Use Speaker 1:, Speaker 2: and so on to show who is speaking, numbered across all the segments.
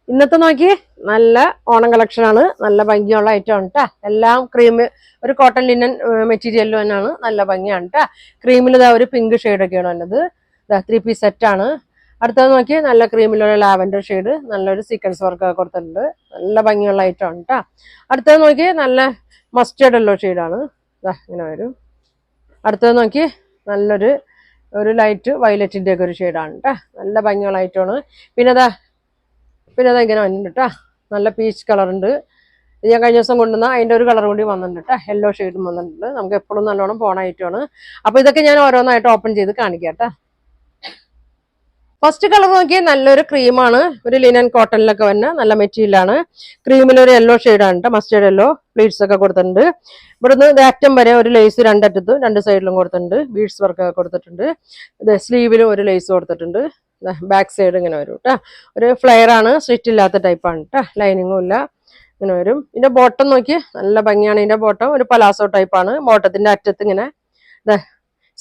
Speaker 1: ഇന്നത്തെ നോക്കി നല്ല ഓണം കളക്ഷൻ ആണ്. നല്ല ഭംഗിയുള്ള ഐറ്റം ആണ് കേട്ടോ. എല്ലാം ക്രീം, ഒരു കോട്ടൺ ലിനൻ മെറ്റീരിയൽ തന്നെയാണ്. നല്ല ഭംഗിയാണ് കേട്ടോ. ക്രീമിൽ ഇതാ ഒരു പിങ്ക് ഷെയ്ഡൊക്കെയാണ് വന്നത്. 3 പീസ് സെറ്റ് ആണ്. അടുത്തത് നോക്കി നല്ല ക്രീമിലുള്ള ലാവൻഡർ ഷെയ്ഡ്, നല്ലൊരു സീക്വൻസ് വർക്ക് കൊടുത്തിട്ടുണ്ട്. നല്ല ഭംഗിയുള്ള ഐറ്റം ആണ് കേട്ടോ. അടുത്തത് നോക്കി നല്ല മസ്റ്റേർഡ് യെല്ലോ ഷെയ്ഡാണ്. ഇങ്ങനെ വരും. അടുത്തത് നോക്കി നല്ലൊരു ലൈറ്റ് വയലറ്റിന്റെ ഒക്കെ ഒരു ഷെയ്ഡാണ് കേട്ടോ. നല്ല ഭംഗിയുള്ള ഐറ്റമാണ്. പിന്നെ അത് ഇങ്ങനെ വന്നിട്ടുണ്ട് കേട്ടോ. നല്ല പീച്ച് കളർ ഉണ്ട്. ഇത് ഞാൻ കഴിഞ്ഞ ദിവസം കൊണ്ടുവന്ന അതിൻ്റെ ഒരു കളർ കൂടി വന്നിട്ടുണ്ട് കേട്ടോ. യെല്ലോ ഷെയ്ഡും വന്നിട്ടുണ്ട്. നമുക്ക് എപ്പോഴും നല്ലോണം പോണ ഐറ്റമാണ്. അപ്പോൾ ഇതൊക്കെ ഞാൻ ഓരോന്നായിട്ട് ഓപ്പൺ ചെയ്ത് കാണിക്കാം കേട്ടോ. ഫസ്റ്റ് കളർ നോക്കിയാൽ നല്ലൊരു ക്രീമാണ്. ഒരു ലിനൻ കോട്ടണിലൊക്കെ വന്ന നല്ല മെറ്റീരിയലാണ്. ക്രീമിലൊരു യെല്ലോ ഷെയ്ഡാണ് കേട്ടോ. മസ്റ്റേർഡ് യെല്ലോ പ്ലീറ്റ്സ് ഒക്കെ കൊടുത്തിട്ടുണ്ട്. ഇവിടുന്ന് അറ്റം വരെ ഒരു ലേസ് രണ്ടറ്റത്തും രണ്ട് സൈഡിലും കൊടുത്തിട്ടുണ്ട്. ബീഡ്സ് വർക്ക് ഒക്കെ കൊടുത്തിട്ടുണ്ട്. ഇത് സ്ലീവിലും ഒരു ലേസ് കൊടുത്തിട്ടുണ്ട്. ബാക്ക് സൈഡ് ഇങ്ങനെ വരും കേട്ടോ. ഒരു ഫ്ലെയർ ആണ്, സ്ലിറ്റ് ഇല്ലാത്ത ടൈപ്പാണ് കേട്ടോ. ലൈനിങ്ങും ഇല്ല. ഇങ്ങനെ വരും. ഇതിന്റെ ബോട്ടം നോക്കി നല്ല ഭംഗിയാണ്. ഇതിന്റെ ബോട്ടം ഒരു പലാസോ ടൈപ്പാണ്. ബോട്ടത്തിന്റെ അറ്റത്ത് ഇങ്ങനെ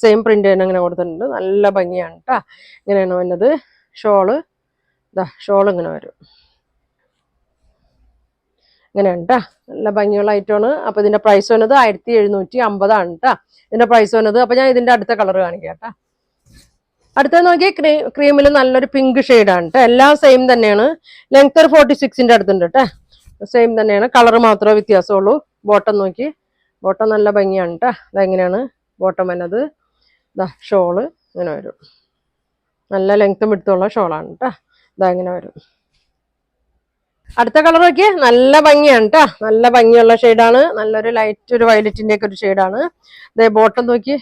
Speaker 1: സെയിം പ്രിന്റ് തന്നെ ഇങ്ങനെ കൊടുത്തിട്ടുണ്ട്. നല്ല ഭംഗിയാണ് കേട്ടോ. ഇങ്ങനെയാണ് വന്നത്. ഷോള് ഇങ്ങനെ വരും. ഇങ്ങനെയാണ് കേട്ടോ. നല്ല ഭംഗിയുള്ള ഐറ്റമാണ്. അപ്പൊ ഇതിന്റെ പ്രൈസ് വന്നത് 1750 കേട്ടോ. ഇതിന്റെ പ്രൈസ് വന്നത്. അപ്പൊ ഞാൻ ഇതിന്റെ അടുത്ത കളർ കാണിക്കാം കേട്ടോ. അടുത്തത് നോക്കിയാൽ ക്രീമിൽ നല്ലൊരു പിങ്ക് ഷെയ്ഡാണ് കേട്ടോ. എല്ലാം സെയിം തന്നെയാണ്. ലെങ്ത് ഒരു 46 അടുത്തുണ്ട് കേട്ടോ. സെയിം തന്നെയാണ്. കളർ മാത്രമേ വ്യത്യാസമുള്ളൂ. ബോട്ടം നോക്കി. ബോട്ടം നല്ല ഭംഗിയാണ് കേട്ടോ. അതെങ്ങനെയാണ് ബോട്ടം വന്നത്. ഷോള് ഇങ്ങനെ വരും. നല്ല ലെങ്ത്തും വിടുത്തുള്ള ഷോളാണ് കേട്ടോ. ഇങ്ങനെ വരും. അടുത്ത കളർ നോക്കി. നല്ല ഭംഗിയാണ് കേട്ടോ. നല്ല ഭംഗിയുള്ള ഷെയ്ഡാണ്. നല്ലൊരു ലൈറ്റ് ഒരു വയലറ്റിന്റെ ഒക്കെ ഒരു ഷെയ്ഡാണ്. ബോട്ടം നോക്കി.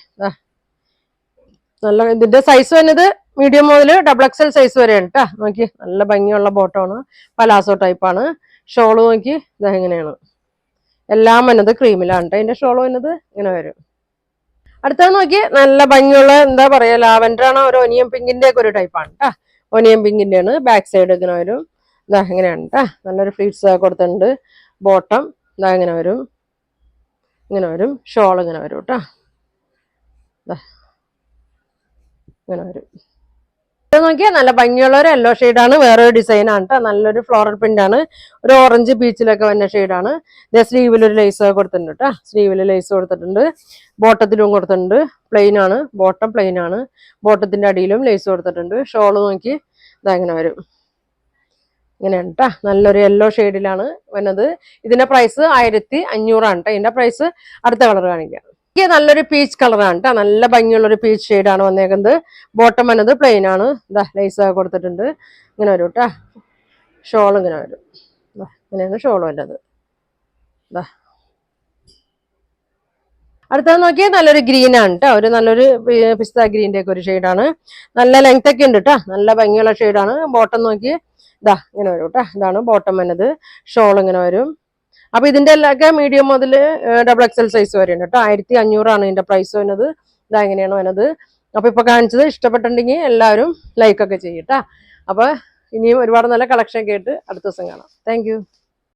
Speaker 1: നല്ല ഇതിന്റെ സൈസ് വന്നത് മീഡിയം മുതൽ XXL സൈസ് വരെയാണ് കേട്ടോ. നോക്കി നല്ല ഭംഗിയുള്ള ബോട്ടമാണ്. പലാസോ ടൈപ്പാണ്. ഷോള് നോക്കി ഇങ്ങനെയാണ്. എല്ലാം വന്നത് ക്രീമിലാണ് കേട്ടോ. അതിന്റെ ഷോള് വന്നത് ഇങ്ങനെ വരും. അടുത്തത് നോക്കി നല്ല ഭംഗിയുള്ള എന്താ പറയാ, ലാവൻഡർ ആണ്. ഒരു ഒനിയൻ പിങ്കിന്റെ ഒക്കെ ഒരു ടൈപ്പാണ് കേട്ടോ. ഒനിയൻ പിങ്കിന്റെ ആണ്. ബാക്ക് സൈഡ് ഇങ്ങനെ വരും. ഇങ്ങനെയാണ് കേട്ടോ. നല്ലൊരു ഫ്ലീറ്റ്സ് കൊടുത്തിട്ടുണ്ട്. ബോട്ടം ഇങ്ങനെ വരും. ഇങ്ങനെ വരും. ഷോൾ ഇങ്ങനെ വരും കേട്ടോ. ഇങ്ങനെ വരും. ഇത് നോക്കിയാൽ നല്ല ഭംഗിയുള്ള ഒരു യെല്ലോ ഷെയ്ഡാണ്. വേറൊരു ഡിസൈൻ ആണ് കേട്ടോ. നല്ലൊരു ഫ്ലോറൽ പ്രിന്റ് ആണ്. ഒരു ഓറഞ്ച് ബീച്ചിലൊക്കെ വന്ന ഷെയ്ഡാണ്. സ്ലീവിൽ ഒരു ലേസ് കൊടുത്തിട്ടുണ്ട് കേട്ടോ. സ്ലീവിൽ ലേസ് കൊടുത്തിട്ടുണ്ട്. ബോട്ടത്തിലും കൊടുത്തിട്ടുണ്ട്. പ്ലെയിൻ ആണ്. ബോട്ടം പ്ലെയിൻ ആണ്. ബോട്ടത്തിന്റെ അടിയിലും ലേസ് കൊടുത്തിട്ടുണ്ട്. ഷോള് നോക്കി ഇങ്ങനെ വരും. ഇങ്ങനെയാണ് കേട്ടോ. നല്ലൊരു യെല്ലോ ഷെയ്ഡിലാണ് വന്നത്. ഇതിന്റെ പ്രൈസ് 1500 കേട്ടോ. ഇതിന്റെ പ്രൈസ് അടുത്ത കളർ കാണിക്കാം. നല്ലൊരു പീച്ച് കളറാണ് കേട്ടോ. നല്ല ഭംഗിയുള്ള ഒരു പീച്ച് ഷെയ്ഡാണ് വന്നേക്കുന്നത്. ബോട്ടം വന്നത് പ്ലെയിൻ ആണ്. ലൈസ് കൊടുത്തിട്ടുണ്ട്. ഇങ്ങനെ വരും കേട്ടോ. ഷോൾ ഇങ്ങനെ വരും. ഇങ്ങനെയാണ് ഷോൾ വന്നത്. അടുത്തത് നോക്കിയാൽ നല്ലൊരു ഗ്രീൻ ആണ് കേട്ടോ. ഒരു നല്ലൊരു പിസ്ത ഗ്രീൻ്റെ ഒക്കെ ഒരു ഷെയ്ഡാണ്. നല്ല ലെങ്ത് ഒക്കെ ഉണ്ട് കേട്ടോ. നല്ല ഭംഗിയുള്ള ഷെയ്ഡാണ്. ബോട്ടം നോക്കി ഇങ്ങനെ വരും കേട്ടോ. ഇതാണ് ബോട്ടം വന്നത്. ഷോൾ ഇങ്ങനെ വരും. അപ്പൊ ഇതിന്റെ എല്ലാമൊക്കെ മീഡിയം മുതൽ XXL സൈസ് വരെയുണ്ട് കേട്ടോ. 1500 ഇതിന്റെ പ്രൈസ് വരുന്നത്. എങ്ങനെയാണ് വരുന്നത്. അപ്പൊ ഇപ്പൊ കാണിച്ചത് ഇഷ്ടപ്പെട്ടിട്ടുണ്ടെങ്കിൽ എല്ലാവരും ലൈക്ക് ഒക്കെ ചെയ്യട്ടാ. അപ്പൊ ഇനിയും ഒരുപാട് നല്ല കളക്ഷൻ ഒക്കെ ആയിട്ട് അടുത്ത ദിവസം കാണാം. താങ്ക്